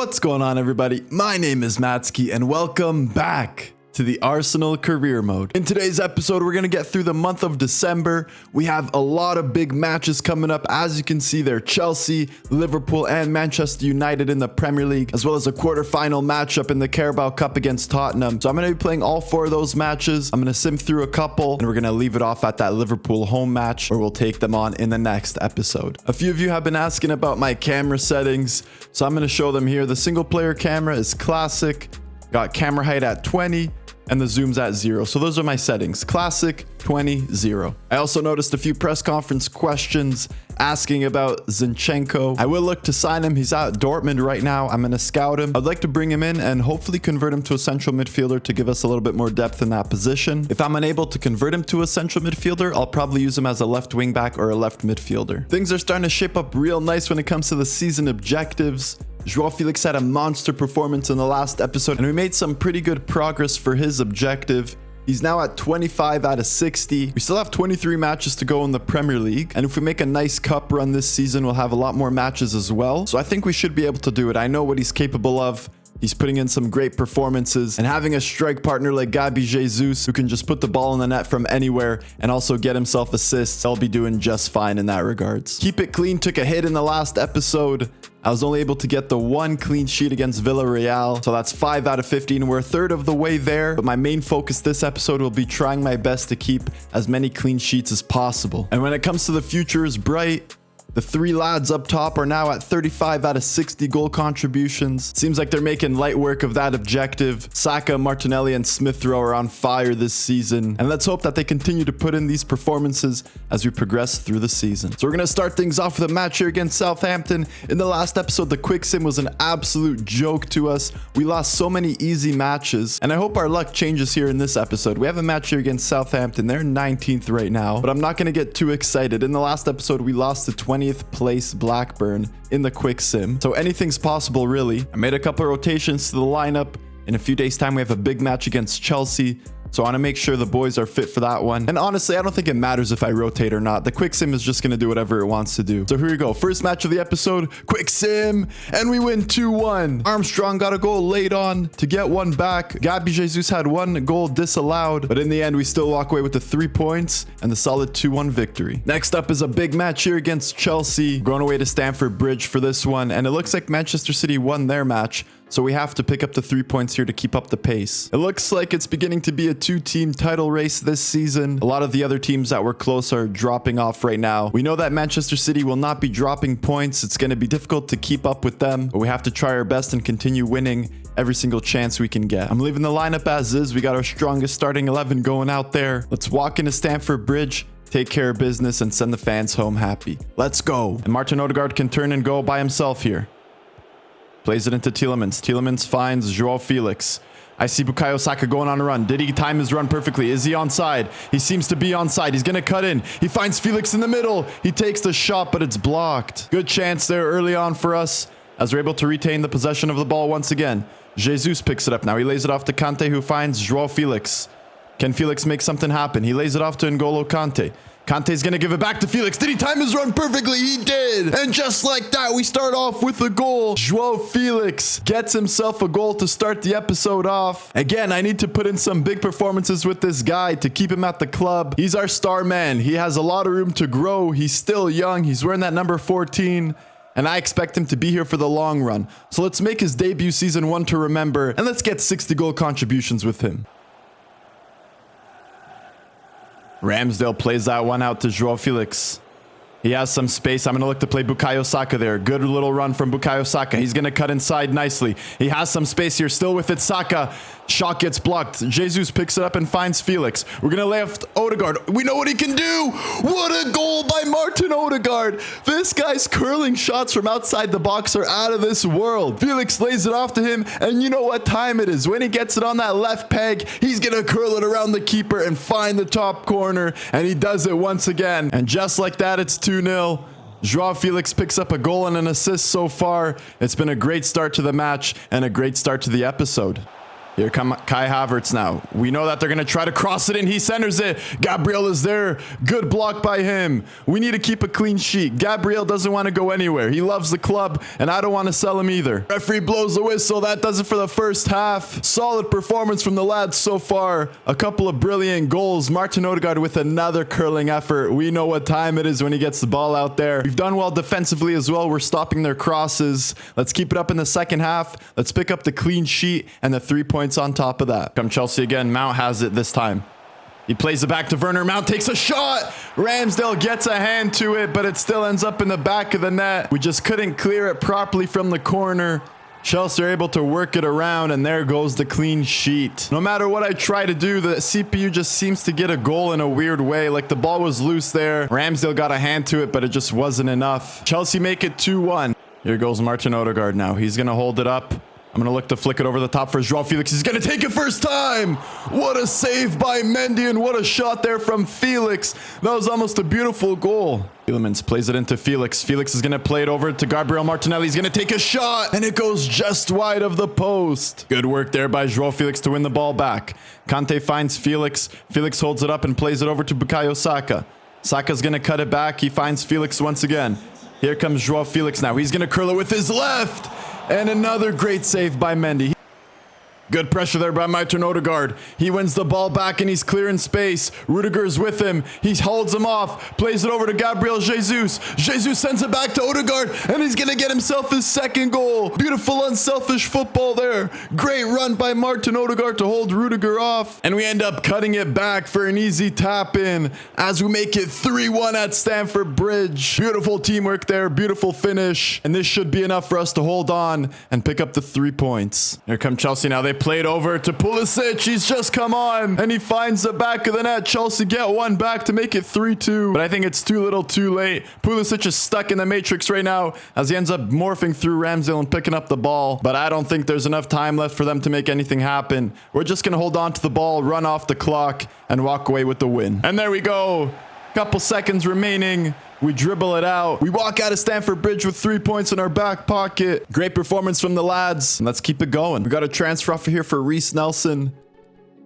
What's going on, everybody? My name is Matsuki and welcome back to the Arsenal career mode. In today's episode, we're going to get through the month of December. We have a lot of big matches coming up. As you can see there, Chelsea, Liverpool, and Manchester United in the Premier League, as well as a quarterfinal matchup in the Carabao Cup against Tottenham. So I'm going to be playing all four of those matches. I'm going to sim through a couple, and we're going to leave it off at that Liverpool home match, where we'll take them on in the next episode. A few of you have been asking about my camera settings, so I'm going to show them here. The single player camera is classic, got camera height at 20, and the zoom's at 0. So those are my settings: classic, 20, 0. I also noticed a few press conference questions asking about Zinchenko. I will look to sign him. He's at Dortmund right now. I'm going to scout him. I'd like to bring him in and hopefully convert him to a central midfielder to give us a little bit more depth in that position. If I'm unable to convert him to a central midfielder, I'll probably use him as a left wing back or a left midfielder. Things are starting to shape up real nice when it comes to the season objectives. Joao Felix had a monster performance in the last episode, and we made some pretty good progress for his objective. He's now at 25 out of 60. We still have 23 matches to go in the Premier League, and if we make a nice cup run this season, we'll have a lot more matches as well. So I think we should be able to do it. I know what he's capable of. He's putting in some great performances, and having a strike partner like Gabi Jesus, who can just put the ball in the net from anywhere and also get himself assists, I'll be doing just fine in that regards. Keep it clean took a hit in the last episode. I was only able to get the one clean sheet against Villarreal, so that's 5 out of 15. We're a third of the way there, but my main focus this episode will be trying my best to keep as many clean sheets as possible. And when it comes to the future is bright. The three lads up top are now at 35 out of 60 goal contributions. Seems like they're making light work of that objective. Saka, Martinelli, and Smith Rowe are on fire this season. And let's hope that they continue to put in these performances as we progress through the season. So we're going to start things off with a match here against Southampton. In the last episode, the quick sim was an absolute joke to us. We lost so many easy matches. And I hope our luck changes here in this episode. We have a match here against Southampton. They're 19th right now. But I'm not going to get too excited. In the last episode, we lost to 20th place Blackburn in the quick sim, so anything's possible really. I made a couple of rotations to the lineup. In a few days time, we have a big match against Chelsea, so I want to make sure the boys are fit for that one. And honestly, I don't think it matters if I rotate or not. The quick sim is just going to do whatever it wants to do. So here we go. First match of the episode, quick sim, and we win 2-1. Armstrong got a goal late on to get one back. Gabi Jesus had one goal disallowed, but in the end, we still walk away with the 3 points and the solid 2-1 victory. Next up is a big match here against Chelsea. Going away to Stamford Bridge for this one, and it looks like Manchester City won their match. So we have to pick up the 3 points here to keep up the pace. It looks like it's beginning to be a two-team title race this season. A lot of the other teams that were close are dropping off right now. We know that Manchester City will not be dropping points. It's going to be difficult to keep up with them, but we have to try our best and continue winning every single chance we can get. I'm leaving the lineup as is. We got our strongest starting 11 going out there. Let's walk into Stamford Bridge, take care of business, and send the fans home happy. Let's go. And Martin Odegaard can turn and go by himself here. Plays it into Tielemans. Tielemans finds Joao Felix. I see Bukayo Saka going on a run. Did he time his run perfectly? Is he onside? He seems to be onside. He's going to cut in. He finds Felix in the middle. He takes the shot, but it's blocked. Good chance there early on for us as we're able to retain the possession of the ball once again. Jesus picks it up now. He lays it off to Kante, who finds Joao Felix. Can Felix make something happen? He lays it off to N'Golo Kante. Kante's going to give it back to Felix. Did he time his run perfectly? He did. And just like that, we start off with a goal. Joao Felix gets himself a goal to start the episode off. Again, I need to put in some big performances with this guy to keep him at the club. He's our star man. He has a lot of room to grow. He's still young. He's wearing that number 14. And I expect him to be here for the long run. So let's make his debut season one to remember. And let's get 60 goal contributions with him. Ramsdale plays that one out to Joao Felix. He has some space. I'm going to look to play Bukayo Saka there. Good little run from Bukayo Saka. He's going to cut inside nicely. He has some space here. Still with it, Saka. Shot gets blocked. Jesus picks it up and finds Felix. We're going to left Odegaard. We know what he can do. What a goal by Martin Odegaard. This guy's curling shots from outside the box are out of this world. Felix lays it off to him, and you know what time it is. When he gets it on that left peg, he's going to curl it around the keeper and find the top corner, and he does it once again. And just like that, it's 2-0. Joao Felix picks up a goal and an assist so far. It's been a great start to the match and a great start to the episode. Here come Kai Havertz now. We know that they're going to try to cross it in. He centers it. Gabriel is there. Good block by him. We need to keep a clean sheet. Gabriel doesn't want to go anywhere. He loves the club, and I don't want to sell him either. Referee blows the whistle. That does it for the first half. Solid performance from the lads so far. A couple of brilliant goals. Martin Odegaard with another curling effort. We know what time it is when he gets the ball out there. We've done well defensively as well. We're stopping their crosses. Let's keep it up in the second half. Let's pick up the clean sheet and the 3 points on top of that. Come Chelsea again. Mount has it this time. He plays it back to Werner. Mount takes a shot. Ramsdale gets a hand to it, but it still ends up in the back of the net. We just couldn't clear it properly from the corner. Chelsea are able to work it around, and there goes the clean sheet. No matter what I try to do, the CPU just seems to get a goal in a weird way. Like the ball was loose there. Ramsdale got a hand to it, but it just wasn't enough. Chelsea make it 2-1. Here goes Martin Odegaard now. He's going to hold it up. I'm going to look to flick it over the top for João Felix. He's going to take it first time. What a save by Mendy, and what a shot there from Felix. That was almost a beautiful goal. Tielemans plays it into Felix. Felix is going to play it over to Gabriel Martinelli. He's going to take a shot, and it goes just wide of the post. Good work there by João Felix to win the ball back. Kante finds Felix. Felix holds it up and plays it over to Bukayo Saka. Saka's going to cut it back. He finds Felix once again. Here comes João Felix now. He's going to curl it with his left. And another great save by Mendy. Good pressure there by Martin Odegaard. He wins the ball back and he's clearing space. Rudiger's with him. He holds him off. Plays it over to Gabriel Jesus. Jesus sends it back to Odegaard and he's going to get himself his second goal. Beautiful unselfish football there. Great run by Martin Odegaard to hold Rudiger off. And we end up cutting it back for an easy tap in as we make it 3-1 at Stamford Bridge. Beautiful teamwork there. Beautiful finish. And this should be enough for us to hold on and pick up the 3 points. Here come Chelsea now. They played over to Pulisic. He's just come on and he finds the back of the net. Chelsea get one back to make it 3-2, but I think it's too little too late. Pulisic is stuck in the matrix right now as he ends up morphing through Ramsdale and picking up the ball, but I don't think there's enough time left for them to make anything happen. We're just going to hold on to the ball, run off the clock, and walk away with the win. And there we go. Couple seconds remaining. We dribble it out. We walk out of Stamford Bridge with 3 points in our back pocket. Great performance from the lads. Let's keep it going. We got a transfer offer here for Reiss Nelson.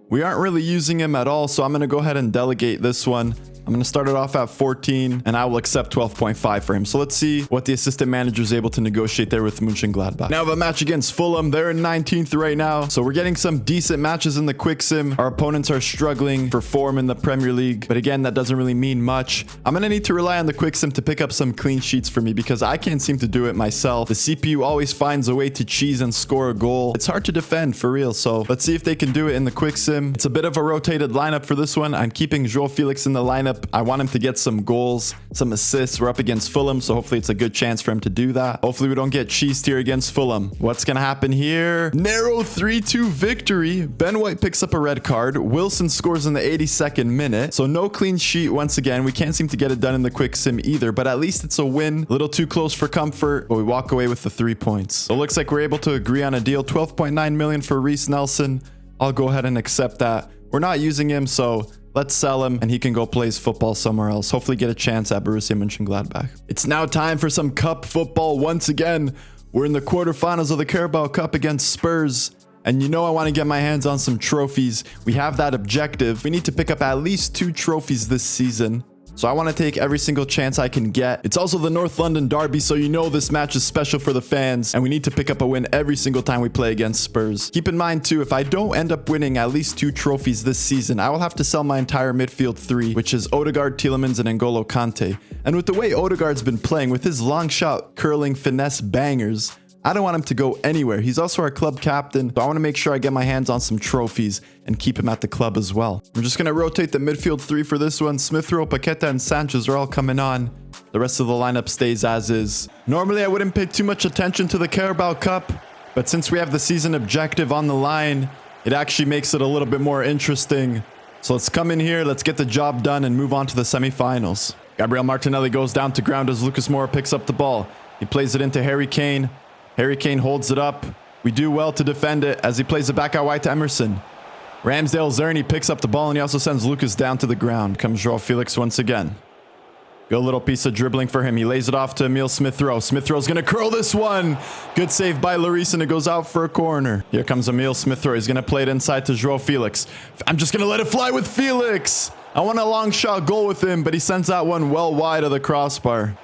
We aren't really using him at all, so I'm going to go ahead and delegate this one. I'm going to start it off at 14, and I will accept 12.5 for him. So let's see what the assistant manager is able to negotiate there with Mönchengladbach. Now, we have a match against Fulham. They're in 19th right now, so we're getting some decent matches in the quick sim. Our opponents are struggling for form in the Premier League, but again, that doesn't really mean much. I'm going to need to rely on the quick sim to pick up some clean sheets for me because I can't seem to do it myself. The CPU always finds a way to cheese and score a goal. It's hard to defend for real, so let's see if they can do it in the quick sim. It's a bit of a rotated lineup for this one. I'm keeping João Felix in the lineup. I want him to get some goals, some assists. We're up against Fulham, so hopefully it's a good chance for him to do that. Hopefully we don't get cheesed here against Fulham. What's going to happen here? Narrow 3-2 victory. Ben White picks up a red card. Wilson scores in the 82nd minute. So no clean sheet once again. We can't seem to get it done in the quick sim either, but at least it's a win. A little too close for comfort, but we walk away with the 3 points. So it looks like we're able to agree on a deal. 12.9 million for Reiss Nelson. I'll go ahead and accept that. We're not using him, so let's sell him and he can go play his football somewhere else. Hopefully get a chance at Borussia Mönchengladbach. It's now time for some cup football once again. We're in the quarterfinals of the Carabao Cup against Spurs. And you know I want to get my hands on some trophies. We have that objective. We need to pick up at least 2 trophies this season. So I want to take every single chance I can get. It's also the North London derby, so you know this match is special for the fans, and we need to pick up a win every single time we play against Spurs. Keep in mind too, if I don't end up winning at least 2 trophies this season, I will have to sell my entire midfield 3, which is Odegaard, Tielemans, and N'Golo Kante. And with the way Odegaard's been playing, with his long shot, curling, finesse bangers, I don't want him to go anywhere. He's also our club captain, so I want to make sure I get my hands on some trophies and keep him at the club as well. I'm just going to rotate the midfield 3 for this one. Smith Rowe, Paqueta, and Sanchez are all coming on. The rest of the lineup stays as is. Normally, I wouldn't pay too much attention to the Carabao Cup, but since we have the season objective on the line, it actually makes it a little bit more interesting. So let's come in here, let's get the job done, and move on to the semifinals. Gabriel Martinelli goes down to ground as Lucas Moura picks up the ball. He plays it into Harry Kane. Harry Kane holds it up. We do well to defend it as he plays it back out wide to Emerson. Ramsdale's there and he picks up the ball and he also sends Lucas down to the ground. Comes João Felix once again. Good little piece of dribbling for him. He lays it off to Emil Smith-Rowe. Smith-Rowe's going to curl this one. Good save by Lloris, and it goes out for a corner. Here comes Emil Smith-Rowe. He's going to play it inside to João Felix. I'm just going to let it fly with Felix. I want a long shot goal with him, but he sends that one well wide of the crossbar.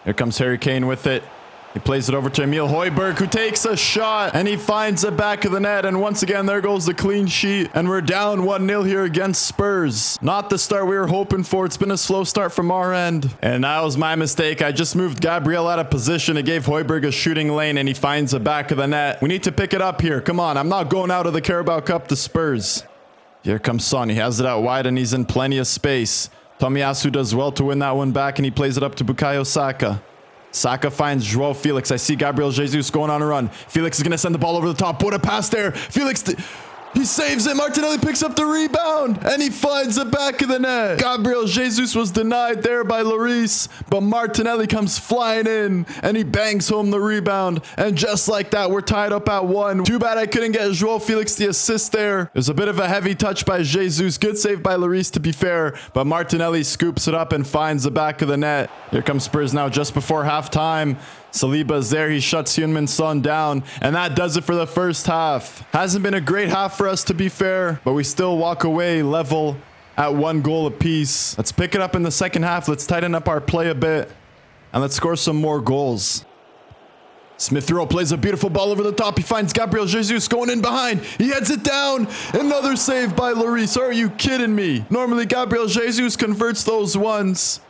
Here comes Harry Kane with it. He plays it over to Emil Højbjerg, who takes a shot, and he finds the back of the net. And once again, there goes the clean sheet. And we're down 1-0 here against Spurs. Not the start we were hoping for. It's been a slow start from our end. And that was my mistake. I just moved Gabriel out of position. It gave Højbjerg a shooting lane, and he finds the back of the net. We need to pick it up here. Come on, I'm not going out of the Carabao Cup to Spurs. Here comes Son. He has it out wide, and he's in plenty of space. Tomiyasu does well to win that one back, and he plays it up to Bukayo Saka. Saka finds João Felix. I see Gabriel Jesus going on a run. Felix is going to send the ball over the top. What a pass there. Felix, he saves it. Martinelli picks up the rebound, and he finds the back of the net. Gabriel Jesus was denied there by Lloris, but Martinelli comes flying in, and he bangs home the rebound. And just like that, we're tied up at 1. Too bad I couldn't get João Felix the assist there. There's a bit of a heavy touch by Jesus. Good save by Lloris, to be fair, but Martinelli scoops it up and finds the back of the net. Here comes Spurs now just before halftime. Saliba is there. He shuts Heung-min Son down, and that does it for the first half. Hasn't been a great half for us, to be fair, but we still walk away level at 1 goal apiece. Let's pick it up in the second half. Let's tighten up our play a bit, and let's score some more goals. Smith-Rowe plays a beautiful ball over the top. He finds Gabriel Jesus going in behind. He heads it down. Another save by Lloris. Are you kidding me? Normally, Gabriel Jesus converts those ones,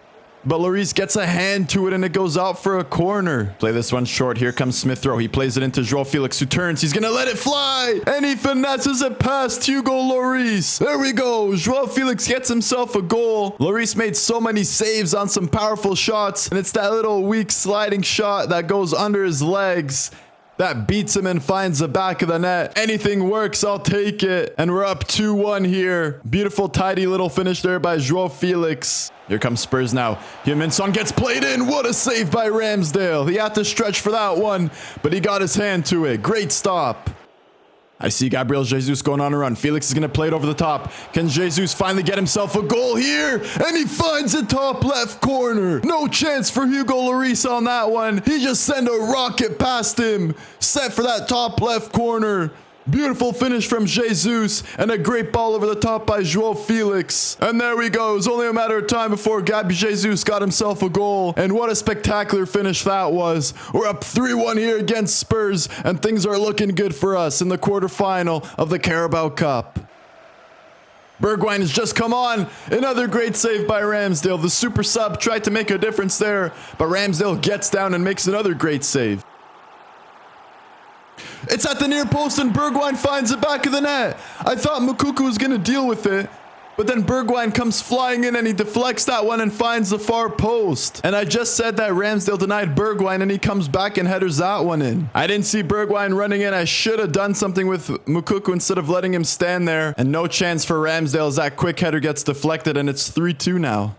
but Lloris gets a hand to it, and it goes out for a corner. Play this one short. Here comes Smith-Rowe. He plays it into João Felix, who turns. He's going to let it fly, and he finesses it past Hugo Lloris. There we go. João Felix gets himself a goal. Lloris made so many saves on some powerful shots, and it's that little weak sliding shot that goes under his legs that beats him and finds the back of the net. Anything works, I'll take it. And we're up 2-1 here. Beautiful, tidy little finish there by João Felix. Here comes Spurs now. Heung-min Son gets played in. What a save by Ramsdale. He had to stretch for that one, but he got his hand to it. Great stop. I see Gabriel Jesus going on a run. Felix is going to play it over the top. Can Jesus finally get himself a goal here? And he finds the top left corner. No chance for Hugo Lloris on that one. He just sent a rocket past him. Set for that top left corner. Beautiful finish from Jesus, and a great ball over the top by João Felix. And there we go. It was only a matter of time before Gabi Jesus got himself a goal. And what a spectacular finish that was. We're up 3-1 here against Spurs, and things are looking good for us in the quarterfinal of the Carabao Cup. Bergwijn has just come on. Another great save by Ramsdale. The super sub tried to make a difference there, but Ramsdale gets down and makes another great save. It's at the near post, and Bergwijn finds the back of the net. I thought Moukoko was going to deal with it, but then Bergwijn comes flying in, and he deflects that one and finds the far post. And I just said that Ramsdale denied Bergwijn, and he comes back and headers that one in. I didn't see Bergwijn running in. I should have done something with Moukoko instead of letting him stand there. And no chance for Ramsdale as that quick header gets deflected, and it's 3-2 now.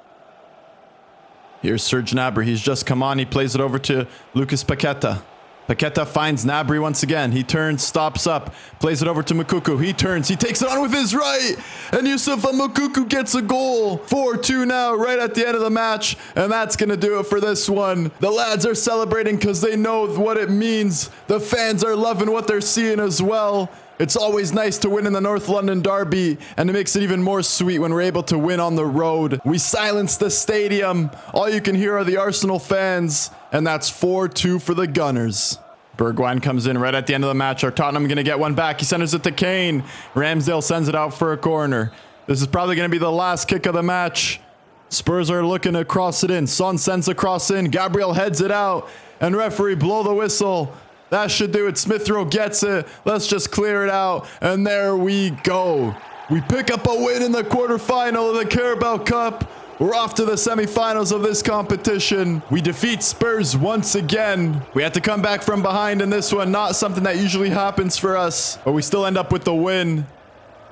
Here's Serge Gnabry. He's just come on. He plays it over to Lucas Paqueta. Paqueta finds Gnabry once again. He turns, stops up, plays it over to Moukoko. He turns, he takes it on with his right, and Youssoufa Moukoko gets a goal. 4-2 now, right at the end of the match, and that's going to do it for this one. The lads are celebrating because they know what it means. The fans are loving what they're seeing as well. It's always nice to win in the North London derby, and it makes it even more sweet when we're able to win on the road. We silence the stadium. All you can hear are the Arsenal fans, and that's 4-2 for the Gunners. Bergwijn comes in right at the end of the match. Are Tottenham going to get one back? He centers it to Kane. Ramsdale sends it out for a corner. This is probably going to be the last kick of the match. Spurs are looking to cross it in. Son sends a cross in. Gabriel heads it out, and referee blow the whistle. That should do it. Smith-Rowe gets it. Let's just clear it out. And there we go. We pick up a win in the quarterfinal of the Carabao Cup. We're off to the semifinals of this competition. We defeat Spurs once again. We had to come back from behind in this one. Not something that usually happens for us, but we still end up with the win.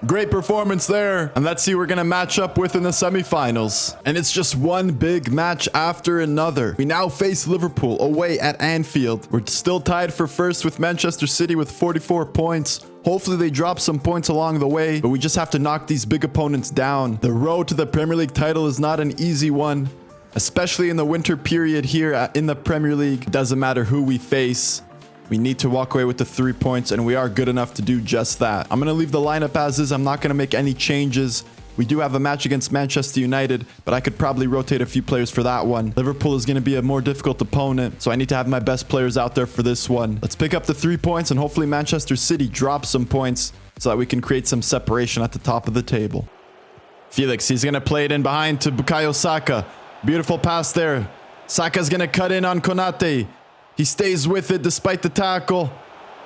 Great performance there. And let's see who we're going to match up with in the semifinals. And it's just one big match after another. We now face Liverpool away at Anfield. We're still tied for first with Manchester City with 44 points. Hopefully they drop some points along the way, but we just have to knock these big opponents down. The road to the Premier League title is not an easy one. especially in the winter period here in the Premier League. Doesn't matter who we face. We need to walk away with the 3 points, and we are good enough to do just that. I'm going to leave the lineup as is. I'm not going to make any changes. We do have a match against Manchester United, but I could probably rotate a few players for that one. Liverpool is going to be a more difficult opponent, so I need to have my best players out there for this one. Let's pick up the 3 points, and hopefully Manchester City drops some points so that we can create some separation at the top of the table. Felix, he's going to play it in behind to Bukayo Saka. Beautiful pass there. Saka's going to cut in on Konate. He stays with it despite the tackle.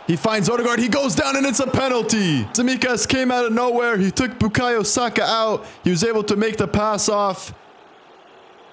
He finds Odegaard. He goes down and it's a penalty. Tsimikas came out of nowhere. He took Bukayo Saka out. He was able to make the pass off.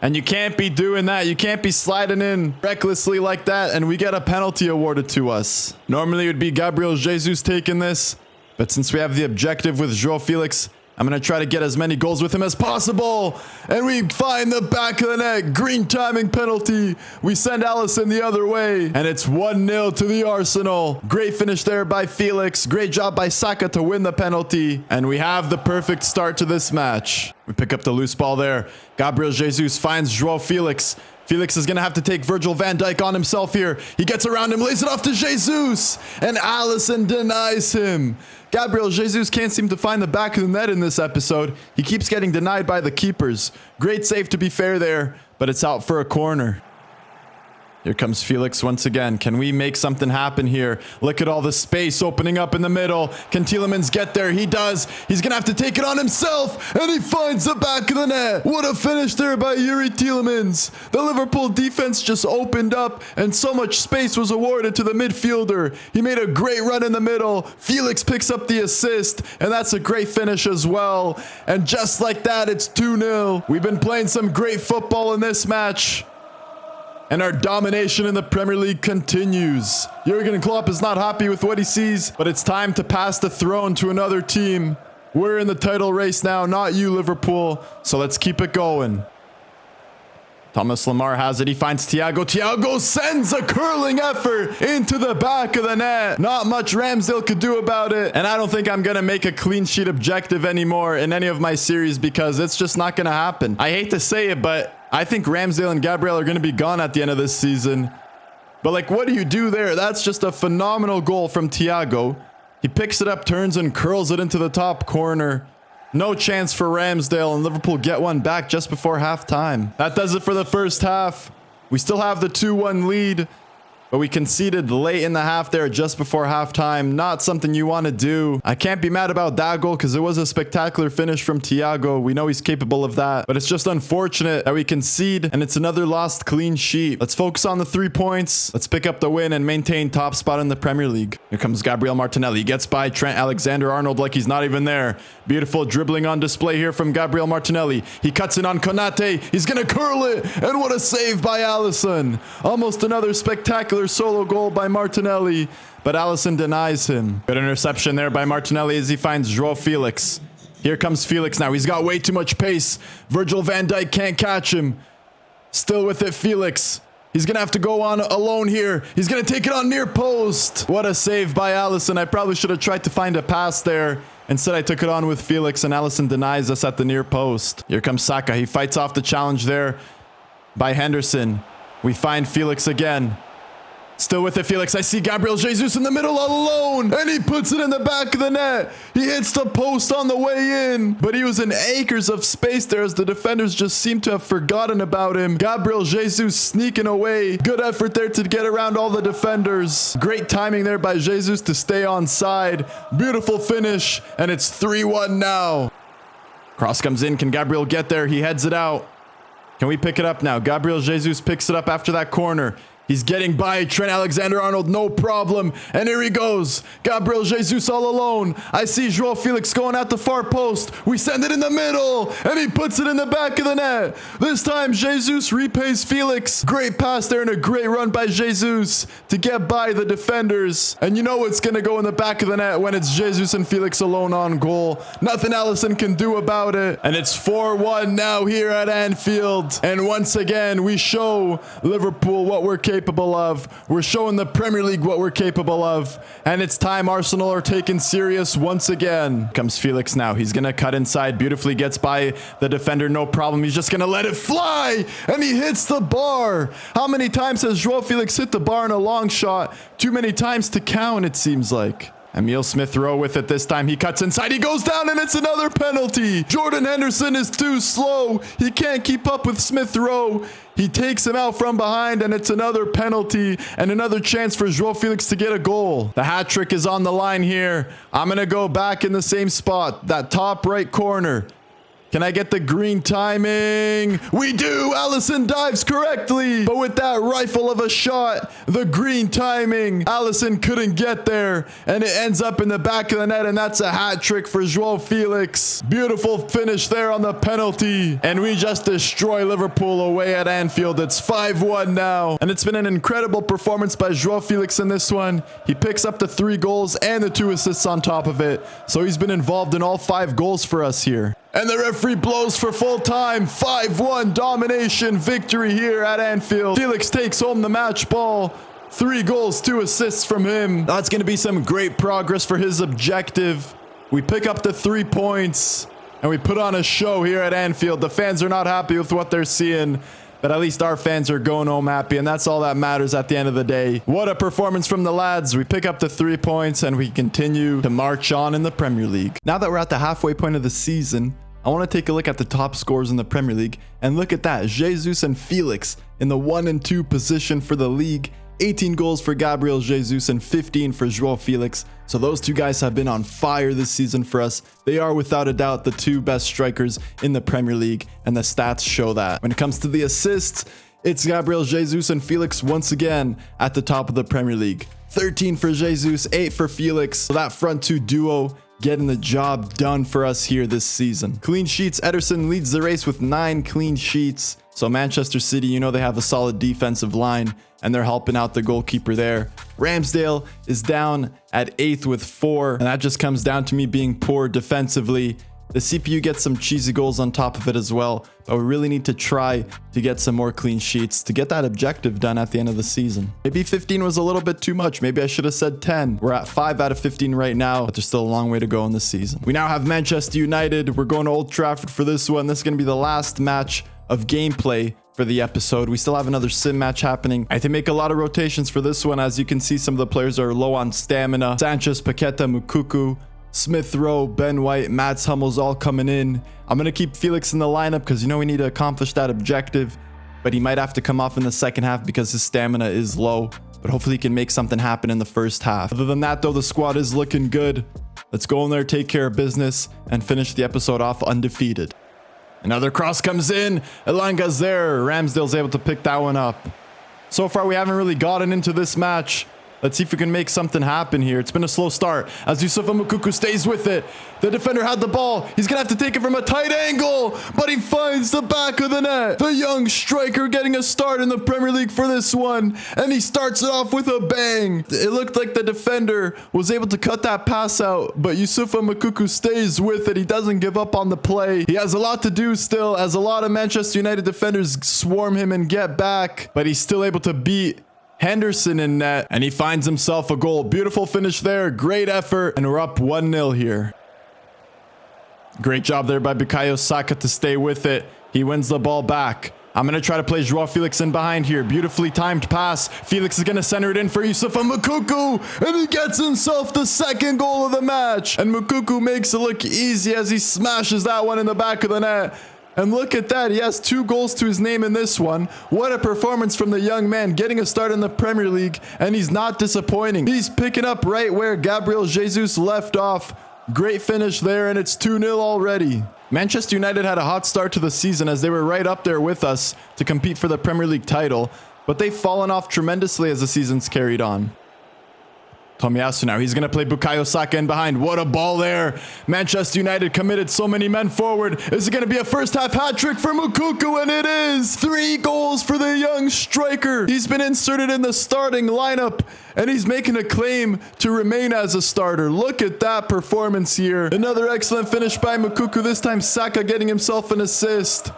And you can't be doing that. You can't be sliding in recklessly like that. And we get a penalty awarded to us. Normally it would be Gabriel Jesus taking this. But since we have the objective with João Felix, I'm going to try to get as many goals with him as possible. And we find the back of the net. Green timing penalty. We send Alisson the other way. And it's 1-0 to the Arsenal. Great finish there by Felix. Great job by Saka to win the penalty. And we have the perfect start to this match. We pick up the loose ball there. Gabriel Jesus finds João Felix. Felix is going to have to take Virgil van Dijk on himself here. He gets around him, lays it off to Jesus. And Alisson denies him. Gabriel Jesus can't seem to find the back of the net in this episode. He keeps getting denied by the keepers. Great save to be fair there, but it's out for a corner. Here comes Felix once again. Can we make something happen here? Look at all the space opening up in the middle. Can Tielemans get there? He does. He's going to have to take it on himself. And he finds the back of the net. What a finish there by Yuri Tielemans. The Liverpool defense just opened up and so much space was awarded to the midfielder. He made a great run in the middle. Felix picks up the assist. And that's a great finish as well. And just like that, it's 2-0. We've been playing some great football in this match. And our domination in the Premier League continues. Jurgen Klopp is not happy with what he sees, but it's time to pass the throne to another team. We're in the title race now, not you, Liverpool. So let's keep it going. Thomas Lemar has it. He finds Thiago. Thiago sends a curling effort into the back of the net. Not much Ramsdale could do about it. And I don't think I'm going to make a clean sheet objective anymore in any of my series because it's just not going to happen. I hate to say it, but I think Ramsdale and Gabriel are going to be gone at the end of this season. But like, what do you do there? That's just a phenomenal goal from Thiago. He picks it up, turns and curls it into the top corner. No chance for Ramsdale, and Liverpool get one back just before halftime. That does it for the first half. We still have the 2-1 lead, but we conceded late in the half there just before halftime. Not something you want to do. I can't be mad about that goal because it was a spectacular finish from Thiago. We know he's capable of that, but it's just unfortunate that we concede and it's another lost clean sheet. Let's focus on the 3 points. Let's pick up the win and maintain top spot in the Premier League. Here comes Gabriel Martinelli. He gets by Trent Alexander-Arnold like he's not even there. Beautiful dribbling on display here from Gabriel Martinelli. He cuts in on Konate. He's going to curl it. And what a save by Alisson. Almost another spectacular solo goal by Martinelli, but Alisson denies him. Good interception there by Martinelli as he finds João Felix. Here comes Felix now. He's got way too much pace. Virgil van Dijk can't catch him. Still with it, Felix. He's going to have to go on alone here. He's going to take it on near post. What a save by Alisson. I probably should have tried to find a pass there. Instead, I took it on with Felix, and Alisson denies us at the near post. Here comes Saka. He fights off the challenge there by Henderson. We find Felix again. Still with it, Felix. I see Gabriel Jesus in the middle all alone, and he puts it in the back of the net. He hits the post on the way in, but he was in acres of space there as the defenders just seem to have forgotten about him. Gabriel Jesus sneaking away. Good effort there to get around all the defenders. Great timing there by Jesus to stay onside. Beautiful finish, and it's 3-1 now. Cross comes in. Can Gabriel get there? He heads it out. Can we pick it up now? Gabriel Jesus picks it up after that corner. He's getting by Trent Alexander-Arnold, no problem. And here he goes. Gabriel Jesus all alone. I see João Felix going at the far post. We send it in the middle, and he puts it in the back of the net. This time, Jesus repays Felix. Great pass there and a great run by Jesus to get by the defenders. And you know it's going to go in the back of the net when it's Jesus and Felix alone on goal. Nothing Alisson can do about it. And it's 4-1 now here at Anfield. And once again, we show Liverpool what we're capable capable of. We're showing the Premier League what we're capable of. And it's time Arsenal are taken serious once again. Comes Felix now. He's going to cut inside. Beautifully gets by the defender. No problem. He's just going to let it fly. And he hits the bar. How many times has Joao Felix hit the bar in a long shot? Too many times to count, it seems like. Emile Smith-Rowe with it this time. He cuts inside. He goes down, and it's another penalty. Jordan Henderson is too slow. He can't keep up with Smith-Rowe. He takes him out from behind, and it's another penalty and another chance for Joao Felix to get a goal. The hat trick is on the line here. I'm going to go back in the same spot, that top right corner. Can I get the green timing? We do! Alisson dives correctly! But with that rifle of a shot, the green timing, Alisson couldn't get there. And it ends up in the back of the net, and that's a hat trick for Joao Felix. Beautiful finish there on the penalty. And we just destroy Liverpool away at Anfield. It's 5-1 now. And it's been an incredible performance by Joao Felix in this one. He picks up the 3 goals and the 2 assists on top of it. So he's been involved in all 5 goals for us here. And the referee blows for full time. 5-1 domination victory here at Anfield. Felix takes home the match ball. 3 goals, 2 assists from him. That's going to be some great progress for his objective. We pick up the 3 points and we put on a show here at Anfield. The fans are not happy with what they're seeing, but at least our fans are going home happy, and that's all that matters at the end of the day. What a performance from the lads. We pick up the 3 points, and we continue to march on in the Premier League. Now that we're at the halfway point of the season, I want to take a look at the top scorers in the Premier League, and look at that. Jesus and Felix in the 1 and 2 position for the league. 18 goals for Gabriel Jesus and 15 for Joao Felix. So those 2 guys have been on fire this season for us. They are without a doubt the 2 best strikers in the Premier League, and the stats show that. When it comes to the assists, it's Gabriel Jesus and Felix once again at the top of the Premier League. 13 for Jesus, 8 for Felix. So that front 2 duo getting the job done for us here this season. Clean sheets, Ederson leads the race with 9 clean sheets. So Manchester City, you know they have a solid defensive line, and they're helping out the goalkeeper there. Ramsdale is down at 8th with 4, and that just comes down to me being poor defensively. The CPU gets some cheesy goals on top of it as well, but we really need to try to get some more clean sheets to get that objective done at the end of the season. Maybe 15 was a little bit too much. Maybe I should have said 10. We're at 5 out of 15 right now, but there's still a long way to go in the season. We now have Manchester United. We're going to Old Trafford for this one. This is going to be the last match of gameplay for the episode. We still have another sim match happening. I have to make a lot of rotations for this one. As you can see, some of the players are low on stamina. Sanchez, Paqueta, Mukuku, Smith-Rowe, Ben White, Mats Hummels all coming in. I'm going to keep Felix in the lineup because, you know, we need to accomplish that objective, but he might have to come off in the second half because his stamina is low, but hopefully he can make something happen in the first half. Other than that, though, the squad is looking good. Let's go in there, take care of business, and finish the episode off undefeated. Another cross comes in. Elanga's there. Ramsdale's able to pick that one up. So far, we haven't really gotten into this match. Let's see if we can make something happen here. It's been a slow start as Yusufa Mukuku stays with it. The defender had the ball. He's going to have to take it from a tight angle, but he finds the back of the net. The young striker getting a start in the Premier League for this one, and he starts it off with a bang. It looked like the defender was able to cut that pass out, but Yusufa Mukuku stays with it. He doesn't give up on the play. He has a lot to do still, as a lot of Manchester United defenders swarm him and get back, but he's still able to beat Henderson in net, and he finds himself a goal. Beautiful finish there. Great effort, and we're up 1-0 here. Great job there by Bukayo Saka to stay with it. He wins the ball back. I'm going to try to play Joao Felix in behind here. Beautifully timed pass. Felix is going to center it in for Yusufa Mukuku, and he gets himself the 2nd goal of the match. And Mukuku makes it look easy as he smashes that one in the back of the net. And look at that. He has 2 goals to his name in this one. What a performance from the young man, getting a start in the Premier League, and he's not disappointing. He's picking up right where Gabriel Jesus left off. Great finish there, and it's 2-0 already. Manchester United had a hot start to the season as they were right up there with us to compete for the Premier League title, but they've fallen off tremendously as the season's carried on. Tomiyasu now, he's going to play Bukayo Saka in behind. What a ball there. Manchester United committed so many men forward. Is it going to be a first half hat trick for Mukuku? And it is. 3 goals for the young striker. He's been inserted in the starting lineup, and he's making a claim to remain as a starter. Look at that performance here. Another excellent finish by Mukuku. This time Saka getting himself an assist.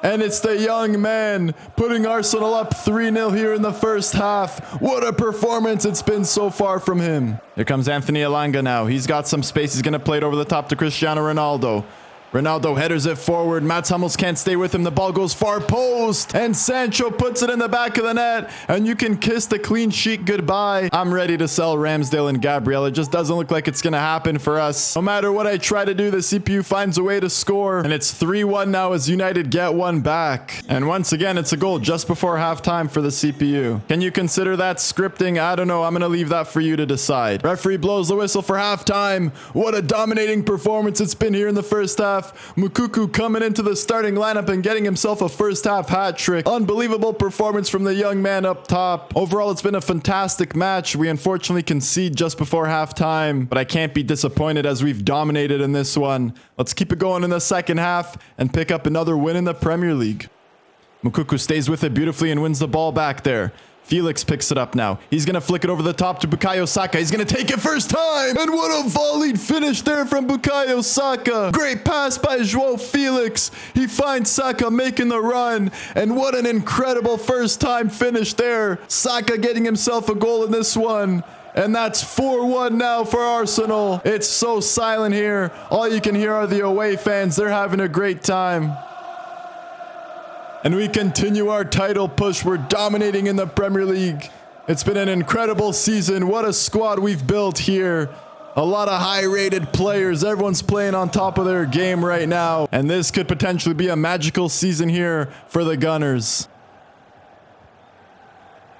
And it's the young man putting Arsenal up 3-0 here in the first half. What a performance it's been so far from him. Here comes Anthony Elanga now. He's got some space. He's going to play it over the top to Cristiano Ronaldo. Ronaldo headers it forward. Mats Hummels can't stay with him. The ball goes far post. And Sancho puts it in the back of the net. And you can kiss the clean sheet goodbye. I'm ready to sell Ramsdale and Gabriel. It just doesn't look like it's going to happen for us. No matter what I try to do, the CPU finds a way to score. And it's 3-1 now as United get one back. And once again, it's a goal just before halftime for the CPU. Can you consider that scripting? I don't know. I'm going to leave that for you to decide. Referee blows the whistle for halftime. What a dominating performance it's been here in the first half. Moukoko coming into the starting lineup and getting himself a first half hat trick. Unbelievable performance from the young man up top. Overall, it's been a fantastic match. We unfortunately concede just before halftime, but I can't be disappointed as we've dominated in this one. Let's keep it going in the second half and pick up another win in the Premier League. Moukoko stays with it beautifully and wins the ball back there. Felix picks it up now. He's going to flick it over the top to Bukayo Saka. He's going to take it first time. And what a volleyed finish there from Bukayo Saka. Great pass by João Felix. He finds Saka making the run. And what an incredible first time finish there. Saka getting himself a goal in this one. And that's 4-1 now for Arsenal. It's so silent here. All you can hear are the away fans. They're having a great time. And we continue our title push. We're dominating in the Premier League. It's been an incredible season. What a squad we've built here. A lot of high-rated players. Everyone's playing on top of their game right now. And this could potentially be a magical season here for the Gunners.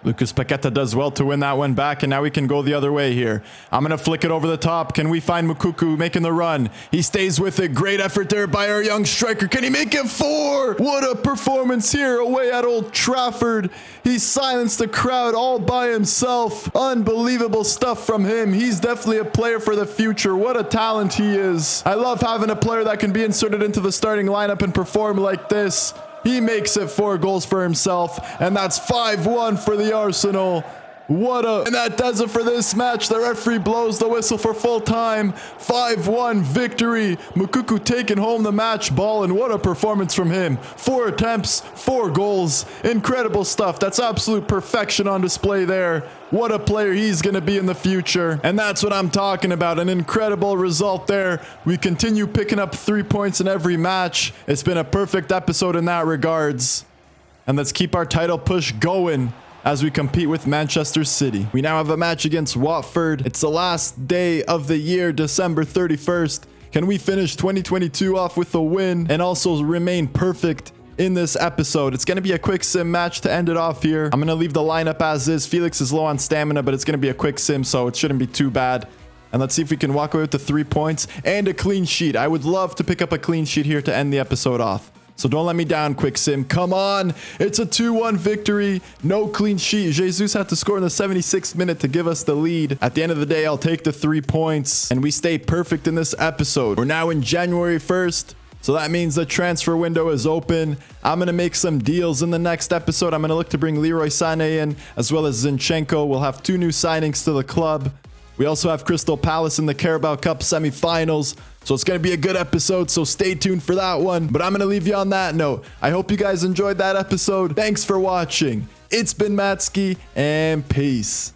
Lucas Paqueta does well to win that one back, and now we can go the other way here. I'm going to flick it over the top. Can we find Moukoko making the run? He stays with it. Great effort there by our young striker. Can he make it 4? What a performance here away at Old Trafford. He silenced the crowd all by himself. Unbelievable stuff from him. He's definitely a player for the future. What a talent he is. I love having a player that can be inserted into the starting lineup and perform like this. He makes it 4 goals for himself, and that's 5-1 for the Arsenal. And that does it for this match. The referee blows the whistle for full time. 5-1 victory. Moukoko taking home the match ball, and what a performance from him. 4 attempts, 4 goals. Incredible stuff. That's absolute perfection on display there. What a player he's going to be in the future. And that's what I'm talking about. An incredible result there. We continue picking up 3 points in every match. It's been a perfect episode in that regards. And let's keep our title push going as we compete with Manchester City. We now have a match against Watford. It's the last day of the year, December 31st. Can we finish 2022 off with a win and also remain perfect in this episode? It's going to be a quick sim match to end it off here. I'm going to leave the lineup as is. Felix is low on stamina, but it's going to be a quick sim, so it shouldn't be too bad. And let's see if we can walk away with the 3 points and a clean sheet. I would love to pick up a clean sheet here to end the episode off. So don't let me down, quick sim. Come on. It's a 2-1 victory. No clean sheet. Jesus had to score in the 76th minute to give us the lead. At the end of the day, I'll take the 3 points. And we stay perfect in this episode. We're now in January 1st. So that means the transfer window is open. I'm going to make some deals in the next episode. I'm going to look to bring Leroy Sané in, as well as Zinchenko. We'll have 2 new signings to the club. We also have Crystal Palace in the Carabao Cup semifinals. So it's going to be a good episode, so stay tuned for that one. But I'm going to leave you on that note. I hope you guys enjoyed that episode. Thanks for watching. It's been Matski, and peace.